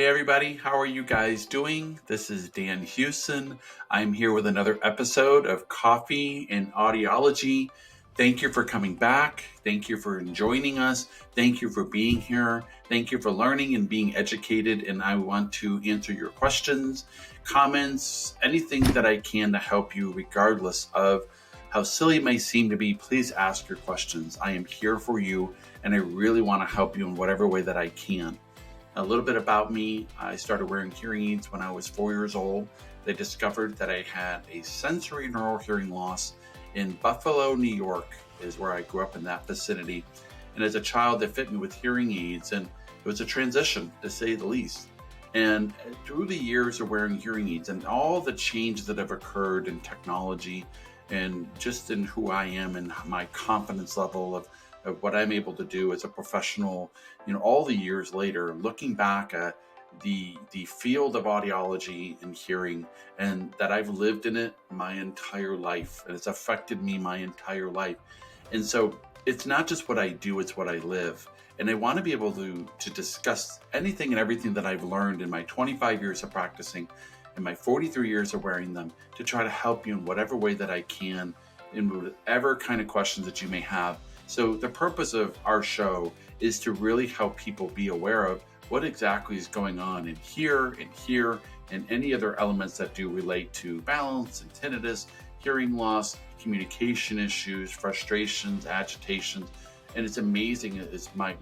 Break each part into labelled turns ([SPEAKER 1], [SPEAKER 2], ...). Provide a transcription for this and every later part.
[SPEAKER 1] Hey everybody, how are you guys doing? This is Dan Hewson. I'm here with another episode of Coffee and Audiology. Thank you for coming back. Thank you for joining us. Thank you for being here. Thank you for learning and being educated. And I want to answer your questions, comments, anything that I can to help you, regardless of how silly it may seem to be. Please ask your questions. I am here for you, and I really want to help you in whatever way that I can. A little bit about me: I started wearing hearing aids when I was 4 years old. They discovered that I had a sensory neural hearing loss in Buffalo, New York, is where I grew up, in that vicinity. And as a child, they fit me with hearing aids, and it was a transition, to say the least. And through the years of wearing hearing aids and all the changes that have occurred in technology and just in who I am and my confidence level of what I'm able to do as a professional, all the years later, looking back at the field of audiology and hearing, and that I've lived in it my entire life, and it's affected me my entire life. And so it's not just what I do, it's what I live. And I want to be able to discuss anything and everything that I've learned in my 25 years of practicing and my 43 years of wearing them, to try to help you in whatever way that I can, in whatever kind of questions that you may have. So the purpose of our show is to really help people be aware of what exactly is going on in here, and any other elements that do relate to balance and tinnitus, hearing loss, communication issues, frustrations, agitations. And it's amazing. It's my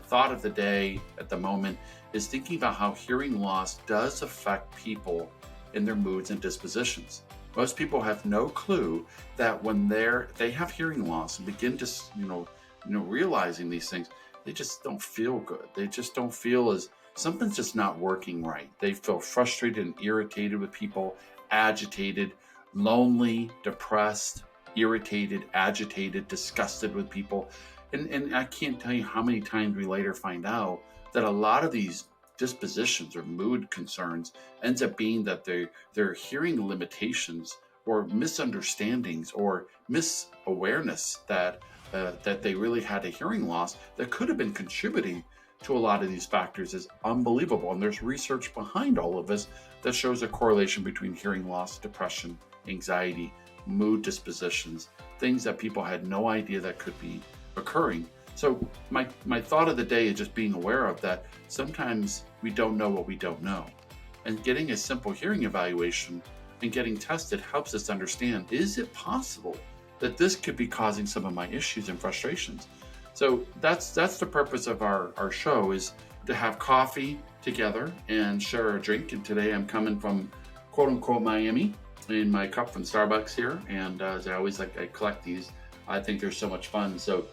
[SPEAKER 1] thought of the day at the moment is thinking about how hearing loss does affect people in their moods and dispositions. Most people have no clue that when they have hearing loss and begin to, realizing these things, they just don't feel good. They just don't feel as something's just not working right. They feel frustrated and irritated with people, agitated, lonely, depressed, irritated, agitated, disgusted with people. And I can't tell you how many times we later find out that a lot of these dispositions or mood concerns ends up being that they're hearing limitations or misunderstandings or misawareness that they really had a hearing loss that could have been contributing to a lot of these factors. Is unbelievable. And there's research behind all of this that shows a correlation between hearing loss, depression, anxiety, mood dispositions, things that people had no idea that could be occurring. So my thought of the day is just being aware of that. Sometimes we don't know what we don't know. And getting a simple hearing evaluation and getting tested helps us understand, is it possible that this could be causing some of my issues and frustrations? So that's the purpose of our show, is to have coffee together and share a drink. And today I'm coming from quote unquote Miami in my cup from Starbucks here. And as I always I collect these. I think they're so much fun. So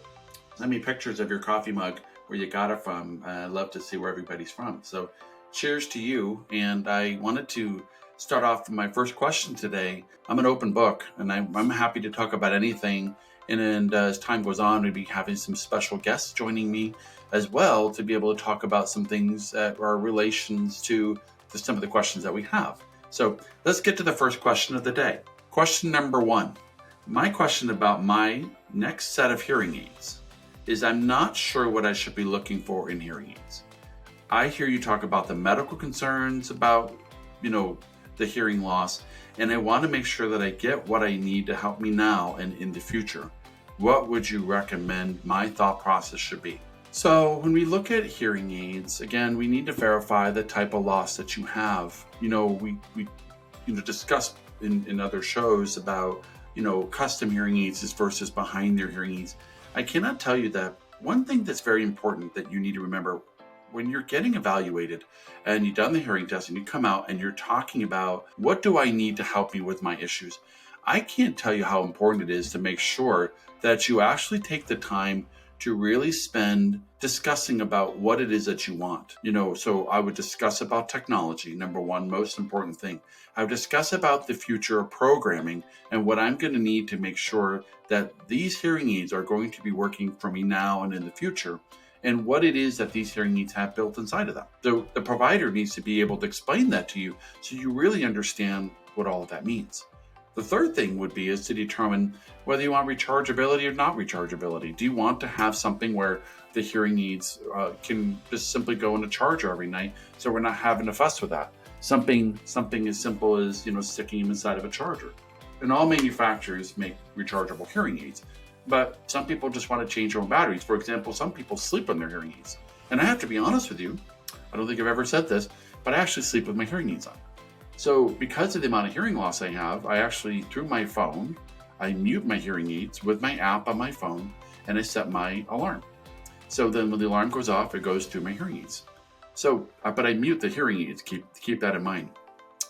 [SPEAKER 1] send me pictures of your coffee mug, where you got it from. I'd love to see where everybody's from. So cheers to you. And I wanted to start off with my first question today. I'm an open book, and I'm happy to talk about anything. And as time goes on, we'll be having some special guests joining me as well, to be able to talk about some things that are relations to some of the questions that we have. So let's get to the first question of the day. Question number 1. My question about my next set of hearing aids is, I'm not sure what I should be looking for in hearing aids. I hear you talk about the medical concerns about, the hearing loss, and I want to make sure that I get what I need to help me now and in the future. What would you recommend my thought process should be? So when we look at hearing aids, again, we need to verify the type of loss that you have. We discussed in other shows about, custom hearing aids versus behind their hearing aids. I cannot tell you that one thing that's very important that you need to remember when you're getting evaluated and you've done the hearing test and you come out and you're talking about, what do I need to help me with my issues? I can't tell you how important it is to make sure that you actually take the time to really spend discussing about what it is that you want. So I would discuss about technology, number one, most important thing. I would discuss about the future of programming and what I'm going to need to make sure that these hearing aids are going to be working for me now and in the future, and what it is that these hearing aids have built inside of them. The provider needs to be able to explain that to you so you really understand what all of that means. The third thing would be is to determine whether you want rechargeability or not rechargeability. Do you want to have something where the hearing aids can just simply go in a charger every night, so we're not having to fuss with that? Something as simple as sticking them inside of a charger. And all manufacturers make rechargeable hearing aids, but some people just want to change their own batteries. For example, some people sleep on their hearing aids, and I have to be honest with you, I don't think I've ever said this, but I actually sleep with my hearing aids on. So because of the amount of hearing loss I have, I actually, through my phone, I mute my hearing aids with my app on my phone, and I set my alarm. So then when the alarm goes off, it goes through my hearing aids. So, but I mute the hearing aids, keep that in mind.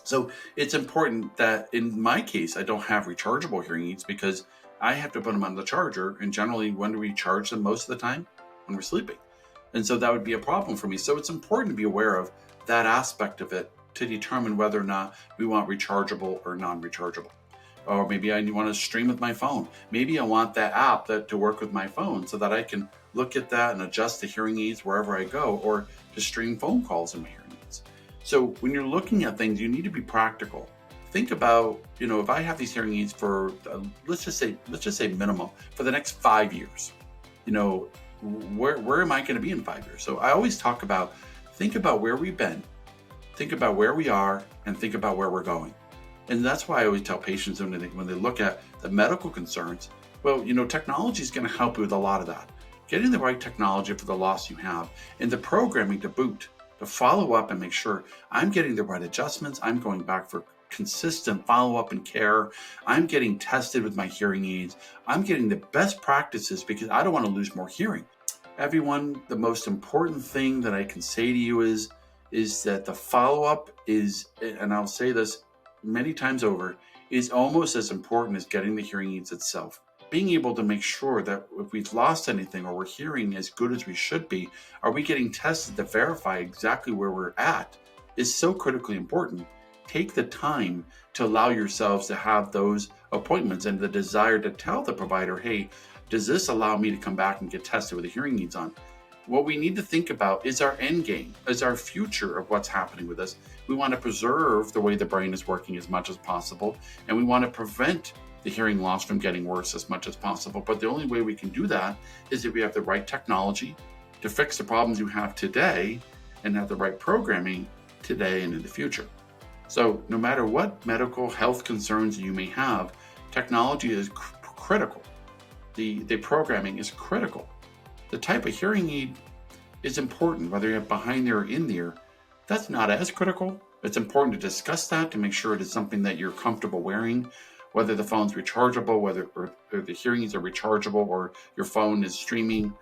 [SPEAKER 1] So it's important that in my case, I don't have rechargeable hearing aids because I have to put them on the charger. And generally, when do we charge them most of the time? When we're sleeping. And so that would be a problem for me. So it's important to be aware of that aspect of it to determine whether or not we want rechargeable or non-rechargeable. Or maybe I want to stream with my phone. Maybe I want that app to work with my phone so that I can look at that and adjust the hearing aids wherever I go, or to stream phone calls in my hearing aids. So when you're looking at things, you need to be practical. Think about, if I have these hearing aids for, let's just say minimum for the next 5 years, where am I going to be in 5 years? So I always talk about, think about where we've been, think about where we are, and think about where we're going. And that's why I always tell patients when they look at the medical concerns, well, technology is going to help you with a lot of that. Getting the right technology for the loss you have, and the programming to boot, to follow up and make sure I'm getting the right adjustments. I'm going back for consistent follow-up and care. I'm getting tested with my hearing aids. I'm getting the best practices because I don't want to lose more hearing. Everyone, the most important thing that I can say to you is that the follow-up is, and I'll say this many times over, is almost as important as getting the hearing aids itself. Being able to make sure that if we've lost anything or we're hearing as good as we should be, are we getting tested to verify exactly where we're at, is so critically important. Take the time to allow yourselves to have those appointments and the desire to tell the provider, hey, does this allow me to come back and get tested with the hearing aids on? What we need to think about is our end game, is our future of what's happening with us. We want to preserve the way the brain is working as much as possible, and we want to prevent the hearing loss from getting worse as much as possible. But the only way we can do that is if we have the right technology to fix the problems you have today and have the right programming today and in the future. So no matter what medical health concerns you may have, technology is critical. The programming is critical. The type of hearing aid is important, whether you have behind there or in there. That's not as critical. It's important to discuss that to make sure it is something that you're comfortable wearing, whether the phone's rechargeable, whether or the hearing aids are rechargeable, or your phone is streaming.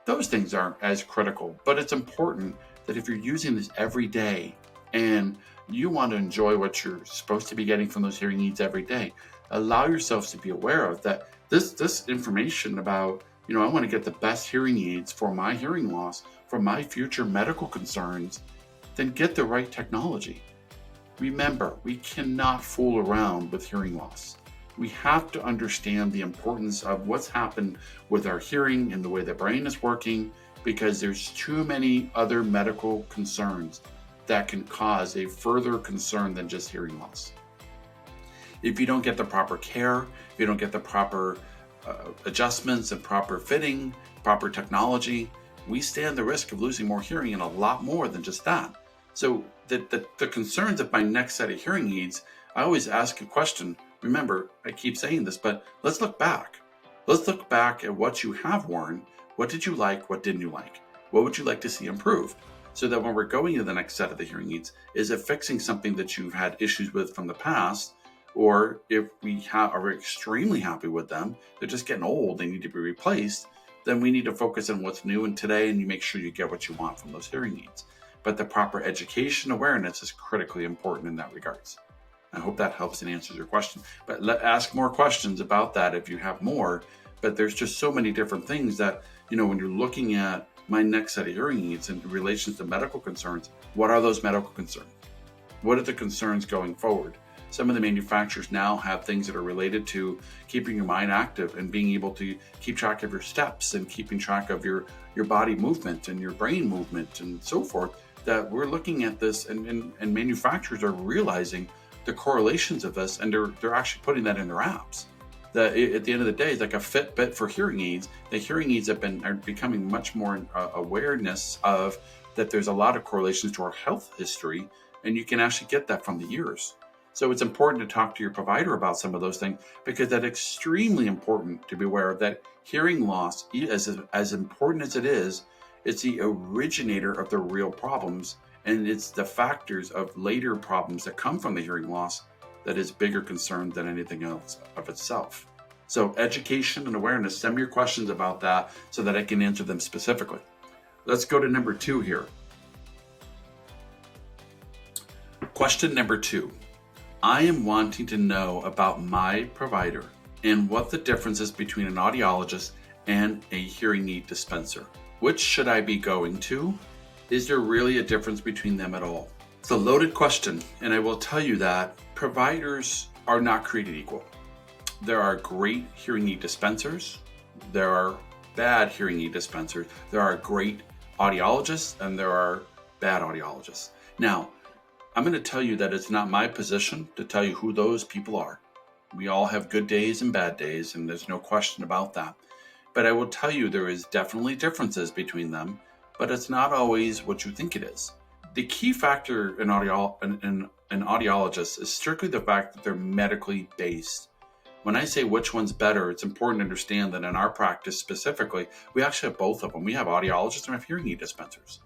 [SPEAKER 1] Those things aren't as critical, but it's important that if you're using this every day and you want to enjoy what you're supposed to be getting from those hearing aids every day, allow yourselves to be aware of that. This information about, I want to get the best hearing aids for my hearing loss, for my future medical concerns, then get the right technology. Remember, we cannot fool around with hearing loss. We have to understand the importance of what's happened with our hearing and the way the brain is working, because there's too many other medical concerns that can cause a further concern than just hearing loss. If you don't get the proper care, if you don't get the proper adjustments and proper fitting, proper technology, we stand the risk of losing more hearing, and a lot more than just that. So the concerns of my next set of hearing aids, I always ask a question. Remember, I keep saying this, but let's look back. Let's look back at what you have worn. What did you like? What didn't you like? What would you like to see improved? So that when we're going to the next set of the hearing aids, is it fixing something that you've had issues with from the past? Or if we are extremely happy with them, they're just getting old, they need to be replaced, then we need to focus on what's new and today, and you make sure you get what you want from those hearing aids. But the proper education awareness is critically important in that regards. I hope that helps and answers your question. But ask more questions about that if you have more. But there's just so many different things that, when you're looking at my next set of hearing aids in relation to medical concerns, what are those medical concerns? What are the concerns going forward? Some of the manufacturers now have things that are related to keeping your mind active and being able to keep track of your steps and keeping track of your body movement and your brain movement and so forth, that we're looking at this and manufacturers are realizing the correlations of this, and they're actually putting that in their apps. At the end of the day, it's like a Fitbit for hearing aids. The hearing aids are becoming much more awareness of that. There's a lot of correlations to our health history, and you can actually get that from the ears. So it's important to talk to your provider about some of those things, because that's extremely important to be aware of. That hearing loss, as important as it is, it's the originator of the real problems, and it's the factors of later problems that come from the hearing loss that is bigger concern than anything else of itself. So education and awareness, send me your questions about that so that I can answer them specifically. Let's go to number 2 here. Question number 2. I am wanting to know about my provider and what the difference is between an audiologist and a hearing aid dispenser. Which should I be going to? Is there really a difference between them at all? It's a loaded question, and I will tell you that providers are not created equal. There are great hearing aid dispensers. There are bad hearing aid dispensers. There are great audiologists, and there are bad audiologists. Now, I'm going to tell you that it's not my position to tell you who those people are. We all have good days and bad days, and there's no question about that. But I will tell you there is definitely differences between them, but it's not always what you think it is. The key factor in audiologists is strictly the fact that they're medically based. When I say which one's better, it's important to understand that in our practice specifically, we actually have both of them. We have audiologists and we have hearing aid dispensers.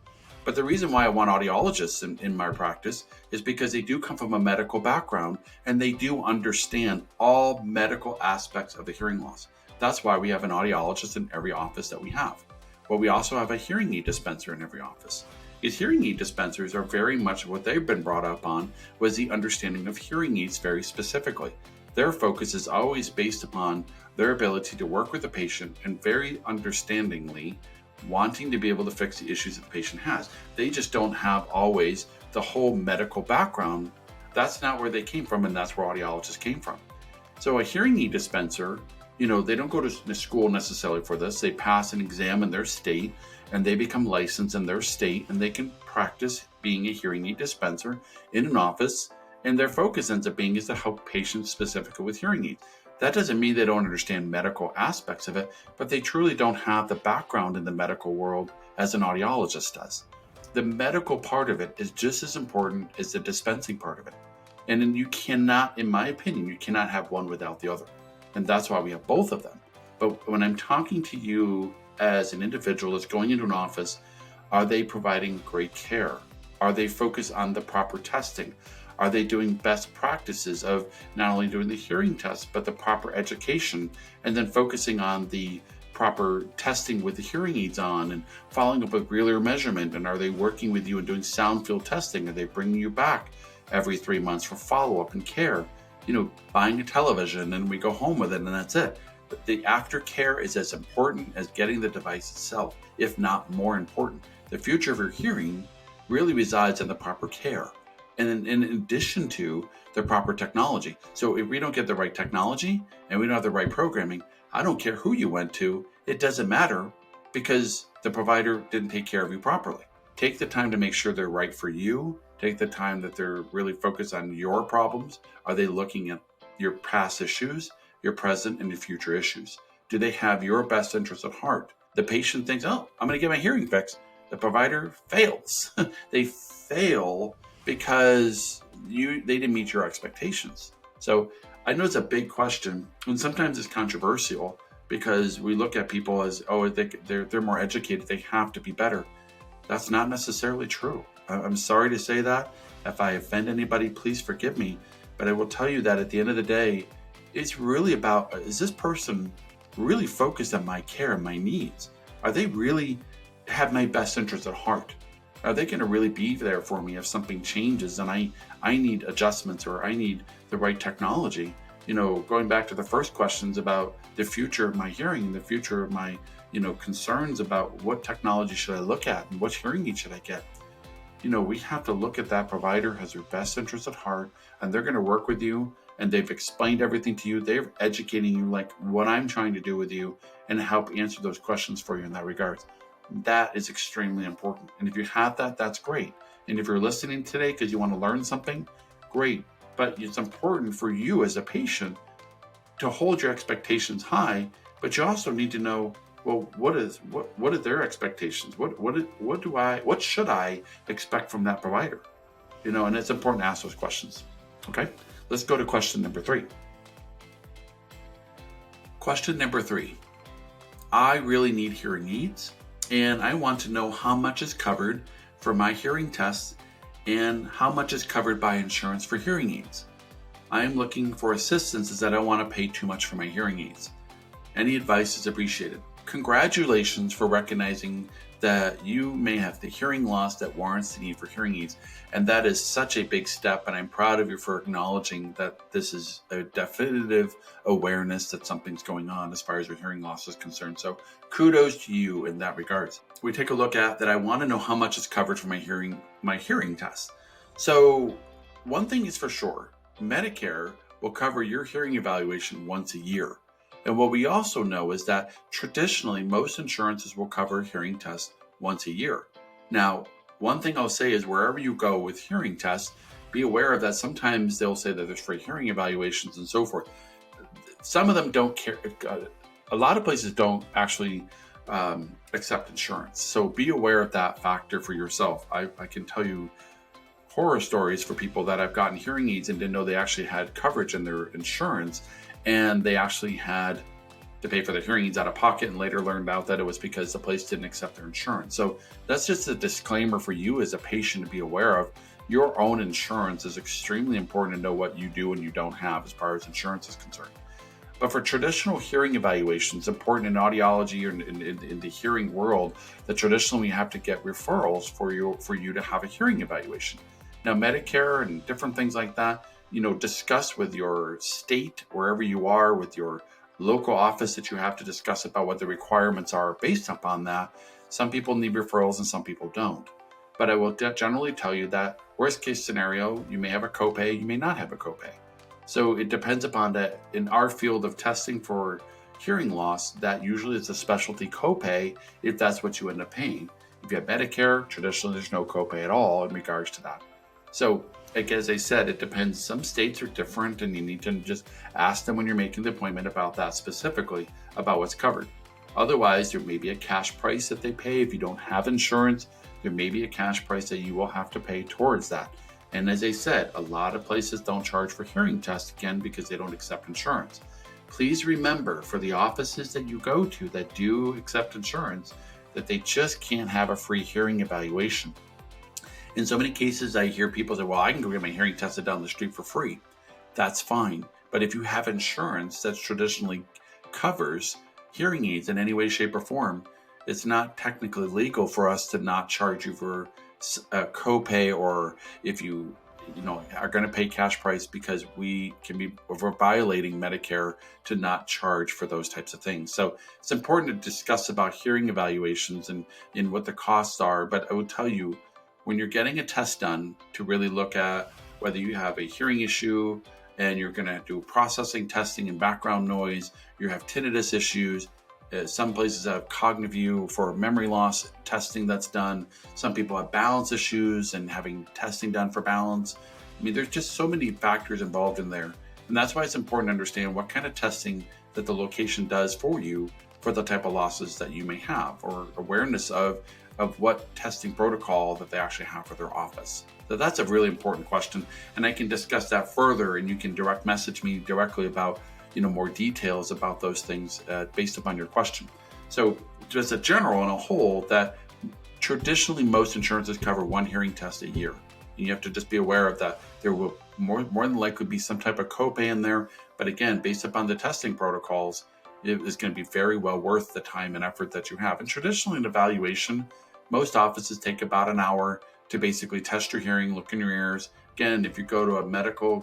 [SPEAKER 1] But the reason why I want audiologists in my practice is because they do come from a medical background and they do understand all medical aspects of the hearing loss. That's why we have an audiologist in every office that we have. But we also have a hearing aid dispenser in every office. These hearing aid dispensers are very much what they've been brought up on was the understanding of hearing aids very specifically. Their focus is always based upon their ability to work with the patient and very understandingly wanting to be able to fix the issues that the patient has. They just don't have always the whole medical background. That's not where they came from, and that's where audiologists came from. So a hearing aid dispenser, they don't go to school necessarily for this. They pass an exam in their state and they become licensed in their state, and they can practice being a hearing aid dispenser in an office, and their focus ends up being is to help patients specifically with hearing aids. That doesn't mean they don't understand medical aspects of it, but they truly don't have the background in the medical world as an audiologist does. The medical part of it is just as important as the dispensing part of it. And then you cannot, in my opinion, you cannot have one without the other. And that's why we have both of them. But when I'm talking to you as an individual that's going into an office, are they providing great care? Are they focused on the proper testing? Are they doing best practices of not only doing the hearing test, but the proper education, and then focusing on the proper testing with the hearing aids on and following up with real ear measurement? And are they working with you and doing sound field testing? Are they bringing you back every 3 months for follow-up and care? Buying a television and we go home with it and that's it. But the aftercare is as important as getting the device itself, if not more important. The future of your hearing really resides in the proper care, and in addition to the proper technology. So if we don't get the right technology and we don't have the right programming, I don't care who you went to, it doesn't matter, because the provider didn't take care of you properly. Take the time to make sure they're right for you. Take the time that they're really focused on your problems. Are they looking at your past issues, your present and your future issues? Do they have your best interest at heart? The patient thinks, I'm going to get my hearing fixed. The provider fails. They fail because they didn't meet your expectations. So I know it's a big question, and sometimes it's controversial because we look at people as, they're more educated, they have to be better. That's not necessarily true. I'm sorry to say that. If I offend anybody, please forgive me. But I will tell you that at the end of the day, it's really about, is this person really focused on my care and my needs? Are they really have my best interest at heart? Are they going to really be there for me if something changes and I need adjustments or I need the right technology? Going back to the first questions about the future of my hearing and the future of my, concerns about what technology should I look at and what hearing aid should I get? We have to look at that provider has your best interest at heart, and they're going to work with you, and they've explained everything to you. They're educating you like what I'm trying to do with you and help answer those questions for you in that regard. That is extremely important. And if you have that, that's great. And if you're listening today because you want to learn something, great. but it's important for you as a patient to hold your expectations high, but you also need to know, well, what are their expectations? What should I expect from that provider? And it's important to ask those questions. Okay, let's go to question number 3. Question number 3. I really need hearing aids, and I want to know how much is covered for my hearing tests and how much is covered by insurance for hearing aids. I am looking for assistance as I don't want to pay too much for my hearing aids. Any advice is appreciated. Congratulations for recognizing that you may have the hearing loss that warrants the need for hearing aids. And that is such a big step. And I'm proud of you for acknowledging that this is a definitive awareness that something's going on as far as your hearing loss is concerned. So kudos to you in that regards. We take a look at that. I want to know how much is covered for my hearing test. So one thing is for sure, Medicare will cover your hearing evaluation once a year. And what we also know is that traditionally, most insurances will cover hearing tests once a year. Now, one thing I'll say is wherever you go with hearing tests, be aware of that. Sometimes they'll say that there's free hearing evaluations and so forth. Some of them don't care. A lot of places don't actually accept insurance. So be aware of that factor for yourself. I can tell you horror stories for people that have gotten hearing aids and didn't know they actually had coverage in their insurance, and they actually had to pay for their hearing aids out of pocket and later learned out that it was because the place didn't accept their insurance. So that's just a disclaimer for you as a patient to be aware of. Your own insurance is extremely important to know what you do and you don't have as far as insurance is concerned. But for traditional hearing evaluations, important in audiology or in the hearing world, that traditionally we have to get referrals for you to have a hearing evaluation. Now, Medicare and different things like that, discuss with your state, wherever you are, with your local office that you have to discuss about what the requirements are based upon that. Some people need referrals and some people don't. But I will generally tell you that worst case scenario, you may have a copay, you may not have a copay. So it depends upon that. In our field of testing for hearing loss, that usually is a specialty copay if that's what you end up paying. If you have Medicare, traditionally there's no copay at all in regards to that. So, like as I said, it depends. Some states are different, and you need to just ask them when you're making the appointment about that specifically, about what's covered. Otherwise, there may be a cash price that they pay. If you don't have insurance, there may be a cash price that you will have to pay towards that. And as I said, a lot of places don't charge for hearing tests, again, because they don't accept insurance. Please remember, for the offices that you go to that do accept insurance, that they just can't have a free hearing evaluation. In so many cases, I hear people say, well, I can go get my hearing tested down the street for free. That's fine. But if you have insurance that traditionally covers hearing aids in any way, shape, or form, it's not technically legal for us to not charge you for a copay, or if you are going to pay cash price, because we're violating Medicare to not charge for those types of things. So it's important to discuss about hearing evaluations and what the costs are. But I would tell you, when you're getting a test done, to really look at whether you have a hearing issue and you're going to do processing testing and background noise, you have tinnitus issues. Some places have cognitive for memory loss testing that's done. Some people have balance issues and having testing done for balance. I mean, there's just so many factors involved in there. And that's why it's important to understand what kind of testing that the location does for you for the type of losses that you may have, or awareness of what testing protocol that they actually have for their office. So that's a really important question. And I can discuss that further, and you can direct message me directly about more details about those things based upon your question. So just a general and a whole, that traditionally most insurances cover one hearing test a year. And you have to just be aware of that. There will more than likely be some type of copay in there. But again, based upon the testing protocols, it is going to be very well worth the time and effort that you have. And traditionally an evaluation, most offices take about an hour to basically test your hearing, look in your ears. Again, if you go to a medical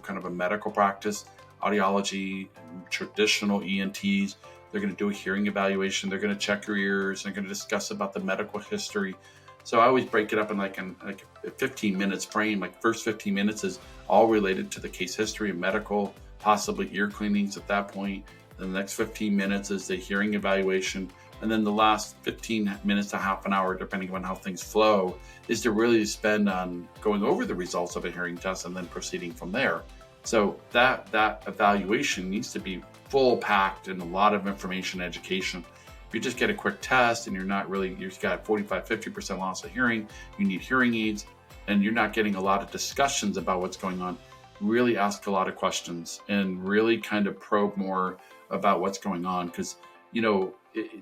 [SPEAKER 1] practice, audiology, traditional ENTs, they're going to do a hearing evaluation. They're going to check your ears. They're going to discuss about the medical history. So I always break it up in like a 15 minutes frame. Like first 15 minutes is all related to the case history and medical, possibly ear cleanings at that point. Then the next 15 minutes is the hearing evaluation. And then the last 15 minutes to half an hour, depending on how things flow, is to really spend on going over the results of a hearing test and then proceeding from there. So that evaluation needs to be full packed and a lot of information education. If you just get a quick test and you've got 45-50% loss of hearing, you need hearing aids, and you're not getting a lot of discussions about what's going on, really ask a lot of questions and really kind of probe more about what's going on, because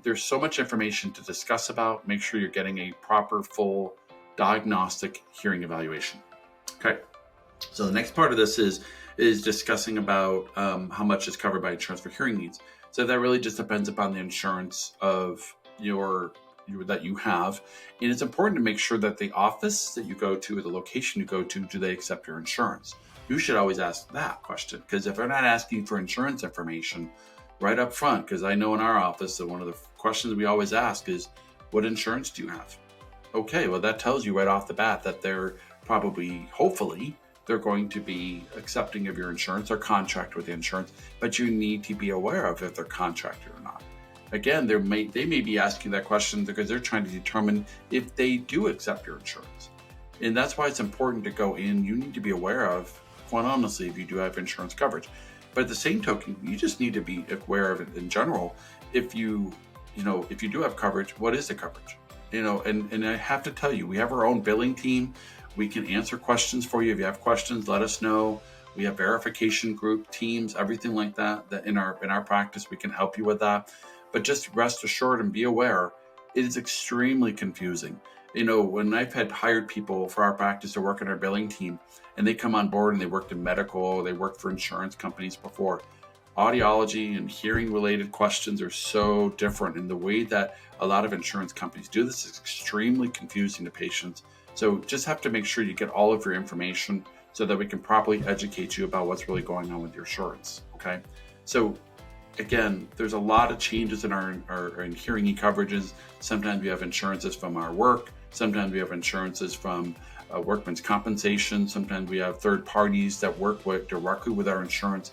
[SPEAKER 1] there's so much information to discuss about. Make sure you're getting a proper full diagnostic hearing evaluation. Okay, so the next part of this is discussing about how much is covered by insurance for hearing aids. So that really just depends upon the insurance of that you have, and it's important to make sure that the office that you go to or the location you go to, do they accept your insurance? You should always ask that question, because if they're not asking for insurance information right up front, because I know in our office that one of the questions we always ask is, what insurance do you have? Okay, well, that tells you right off the bat that they're probably, hopefully, they're going to be accepting of your insurance or contract with the insurance, but you need to be aware of if they're contracted or not. Again, they may be asking that question because they're trying to determine if they do accept your insurance. And that's why it's important to go in. You need to be aware of, quite honestly, if you do have insurance coverage. But at the same token, you just need to be aware of it in general. If you do have coverage, what is the coverage? And I have to tell you, we have our own billing team. We can answer questions for you. If you have questions, let us know. We have verification group teams, everything like that in our practice, we can help you with that. But just rest assured and be aware, it is extremely confusing. When I've had hired people for our practice to work in our billing team, and they come on board and they worked in medical, they worked for insurance companies before, audiology and hearing related questions are so different. And the way that a lot of insurance companies do this is extremely confusing to patients. So just have to make sure you get all of your information so that we can properly educate you about what's really going on with your insurance. Okay. So again, there's a lot of changes in our hearing aid coverages. Sometimes we have insurances from our work. Sometimes we have insurances from workman's compensation. Sometimes we have third parties that work directly with our insurance.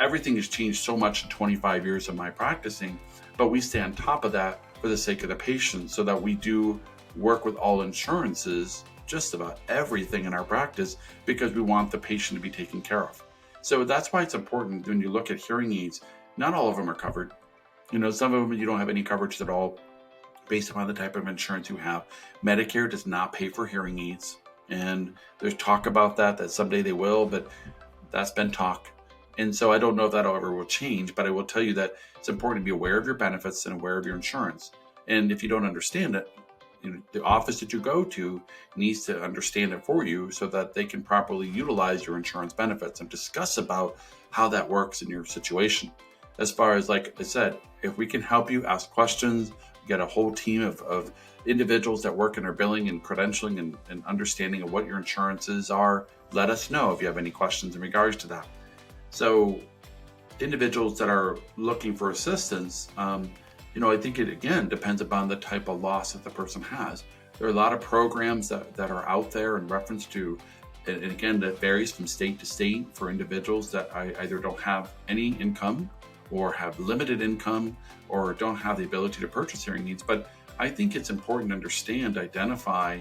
[SPEAKER 1] Everything has changed so much in 25 years of my practicing, but we stay on top of that for the sake of the patient, so that we do work with all insurances, just about everything in our practice, because we want the patient to be taken care of. So that's why it's important when you look at hearing aids, not all of them are covered. Some of them you don't have any coverage at all based upon the type of insurance you have. Medicare does not pay for hearing aids, and there's talk about that someday they will, but that's been talk. And so I don't know if that ever will change, but I will tell you that it's important to be aware of your benefits and aware of your insurance. And if you don't understand it, the office that you go to needs to understand it for you so that they can properly utilize your insurance benefits and discuss about how that works in your situation. As far as, like I said, if we can help you ask questions, get a whole team of individuals that work in our billing and credentialing and understanding of what your insurances are, let us know if you have any questions in regards to that. So individuals that are looking for assistance, I think it, again, depends upon the type of loss that the person has. There are a lot of programs that are out there in reference to, and again, that varies from state to state for individuals that either don't have any income or have limited income or don't have the ability to purchase hearing aids. But I think it's important to identify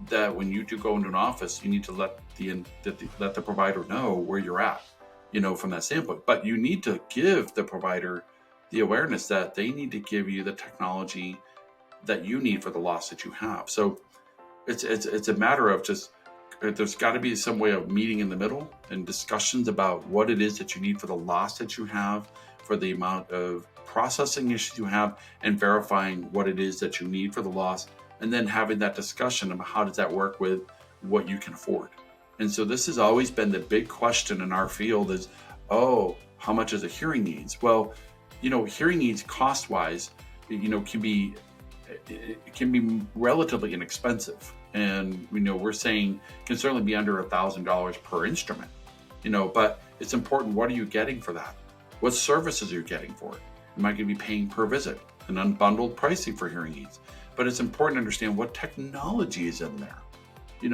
[SPEAKER 1] that when you do go into an office, you need to let the provider know where you're at, from that standpoint. But you need to give the provider the awareness that they need to give you the technology that you need for the loss that you have. So it's a matter of just, there's got to be some way of meeting in the middle and discussions about what it is that you need for the loss that you have, for the amount of processing issues you have, and verifying what it is that you need for the loss, and then having that discussion about how does that work with what you can afford. And so this has always been the big question in our field is, how much is a hearing aids? Well, hearing aids cost-wise, can be relatively inexpensive, and we're saying can certainly be under $1,000 per instrument. But it's important. What are you getting for that? What services are you getting for it? Am I going to be paying per visit? An unbundled pricing for hearing aids. But it's important to understand what technology is in there.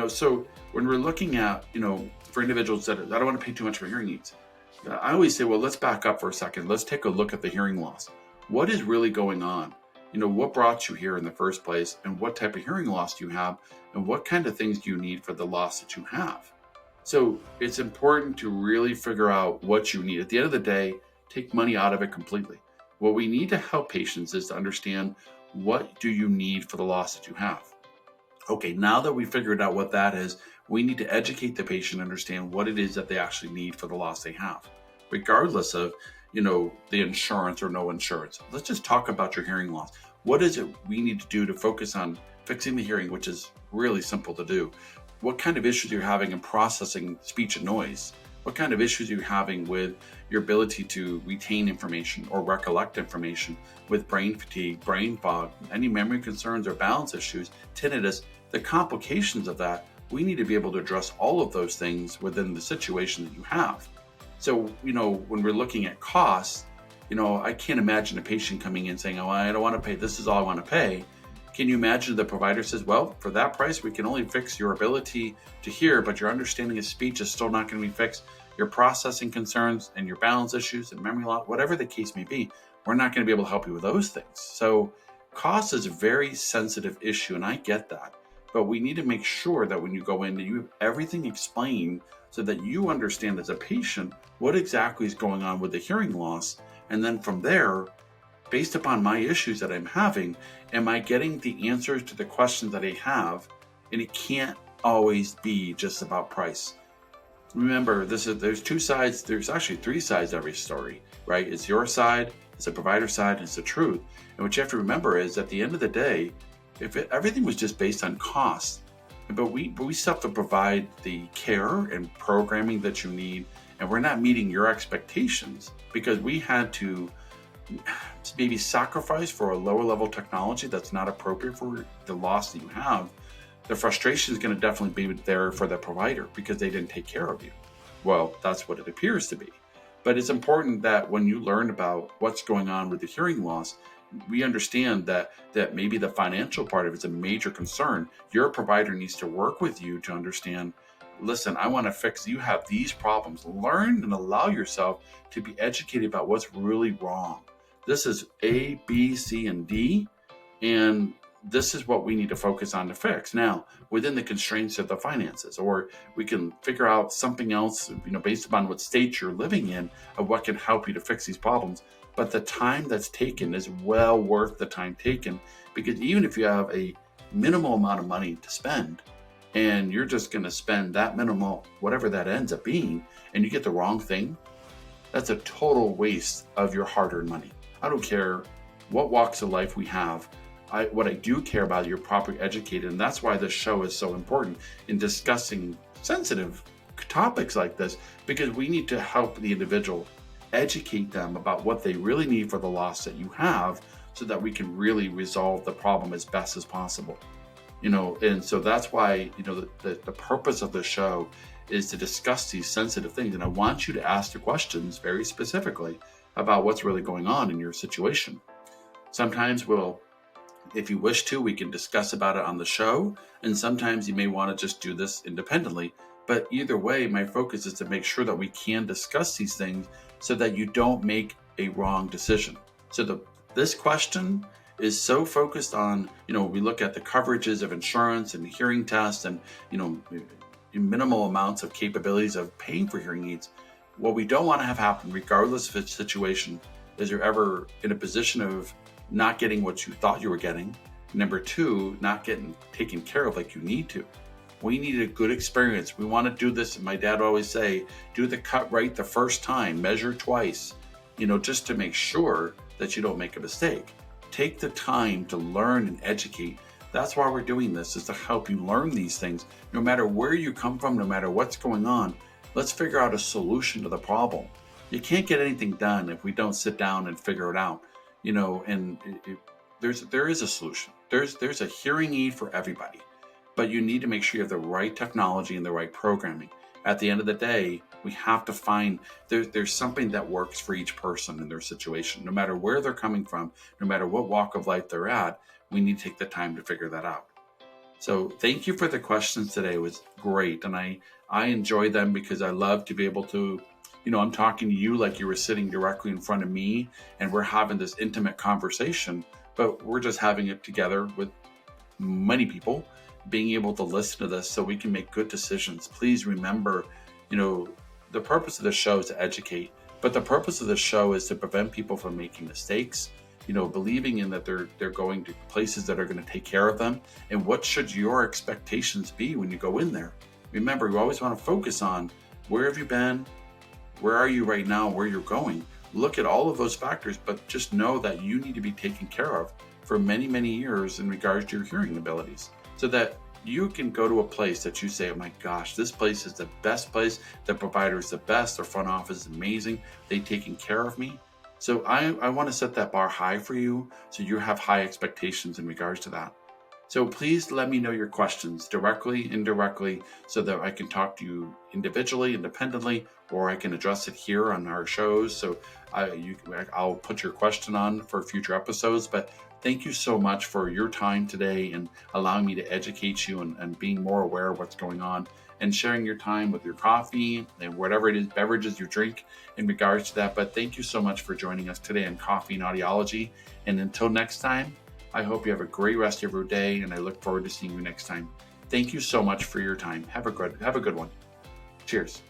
[SPEAKER 1] So when we're looking at, for individuals that I don't want to pay too much for hearing aids, I always say, well, let's back up for a second. Let's take a look at the hearing loss. What is really going on? What brought you here in the first place, and what type of hearing loss do you have, and what kind of things do you need for the loss that you have? So it's important to really figure out what you need. At the end of the day, take money out of it completely. What we need to help patients is to understand, what do you need for the loss that you have? Okay, now that we figured out what that is, we need to educate the patient, understand what it is that they actually need for the loss they have, regardless of, the insurance or no insurance. Let's just talk about your hearing loss. What is it we need to do to focus on fixing the hearing, which is really simple to do? What kind of issues you're having in processing speech and noise? What kind of issues you're having with your ability to retain information or recollect information, with brain fatigue, brain fog, any memory concerns or balance issues, tinnitus, the complications of that? We need to be able to address all of those things within the situation that you have. So, when we're looking at costs, I can't imagine a patient coming in saying, oh, I don't want to pay, this is all I want to pay. Can you imagine the provider says, well, for that price, we can only fix your ability to hear, but your understanding of speech is still not going to be fixed. Your processing concerns and your balance issues and memory loss, whatever the case may be, we're not going to be able to help you with those things. So cost is a very sensitive issue, and I get that. But we need to make sure that when you go in, that you have everything explained so that you understand as a patient what exactly is going on with the hearing loss. And then from there, based upon my issues that I'm having, am I getting the answers to the questions that I have? And it can't always be just about price. Remember, there's two sides. There's actually three sides to every story, right? It's your side, it's the provider side, and it's the truth. And what you have to remember is, at the end of the day, if everything was just based on cost, but we still have to provide the care and programming that you need, and we're not meeting your expectations because we had to maybe sacrifice for a lower level technology that's not appropriate for the loss that you have. The frustration is going to definitely be there for the provider because they didn't take care of you. Well, that's what it appears to be. But it's important that when you learn about what's going on with the hearing loss, we understand that maybe the financial part of it is a major concern. Your provider needs to work with you to understand, listen, I want to fix, you have these problems. Learn and allow yourself to be educated about what's really wrong. This is A, B, C, and D, and this is what we need to focus on to fix. Now, within the constraints of the finances, or we can figure out something else, based upon what state you're living in, of what can help you to fix these problems. But the time that's taken is well worth the time taken, because even if you have a minimal amount of money to spend, and you're just going to spend that minimal, whatever that ends up being, and you get the wrong thing, that's a total waste of your hard-earned money. I don't care what walks of life we have. What I do care about is you're properly educated, and that's why this show is so important in discussing sensitive topics like this, because we need to help the individual, educate them about what they really need for the loss that you have, so that we can really resolve the problem as best as possible. And so that's why, the purpose of the show is to discuss these sensitive things. And I want you to ask the questions very specifically about what's really going on in your situation. Sometimes if you wish to, we can discuss about it on the show. And sometimes you may want to just do this independently. But either way, my focus is to make sure that we can discuss these things so that you don't make a wrong decision. So this question is so focused on, we look at the coverages of insurance and hearing tests and, minimal amounts of capabilities of paying for hearing aids. What we don't want to have happen, regardless of its situation, is you're ever in a position of not getting what you thought you were getting. Number two, not getting taken care of like you need to. We need a good experience. We want to do this. And my dad would always say, do the cut right the first time, measure twice, just to make sure that you don't make a mistake. Take the time to learn and educate. That's why we're doing this, is to help you learn these things. No matter where you come from, no matter what's going on, let's figure out a solution to the problem. You can't get anything done if we don't sit down and figure it out. There is a solution. There's a hearing aid for everybody, but you need to make sure you have the right technology and the right programming. At the end of the day, we have to find there's something that works for each person in their situation. No matter where they're coming from, no matter what walk of life they're at, we need to take the time to figure that out. So thank you for the questions today. It was great. And I enjoy them because I love to be able to, I'm talking to you like you were sitting directly in front of me, and we're having this intimate conversation, but we're just having it together with many people. being able to listen to this so we can make good decisions. Please remember, the purpose of the show is to educate, but the purpose of the show is to prevent people from making mistakes, believing in that they're going to places that are going to take care of them. And what should your expectations be when you go in there? Remember, you always want to focus on where have you been, where are you right now, where you're going. Look at all of those factors, but just know that you need to be taken care of for many, many years in regards to your hearing abilities, so that you can go to a place that you say, oh my gosh, this place is the best place. The provider is the best. Their front office is amazing. They've taken care of me. So I want to set that bar high for you, so you have high expectations in regards to that. So please let me know your questions directly, indirectly, so that I can talk to you individually, independently, or I can address it here on our shows. So I'll put your question on for future episodes. But thank you so much for your time today and allowing me to educate you and being more aware of what's going on and sharing your time with your coffee and whatever it is, beverages you drink in regards to that. But thank you so much for joining us today on Coffee and Audiology. And until next time, I hope you have a great rest of your day, and I look forward to seeing you next time. Thank you so much for your time. Have a good one. Cheers.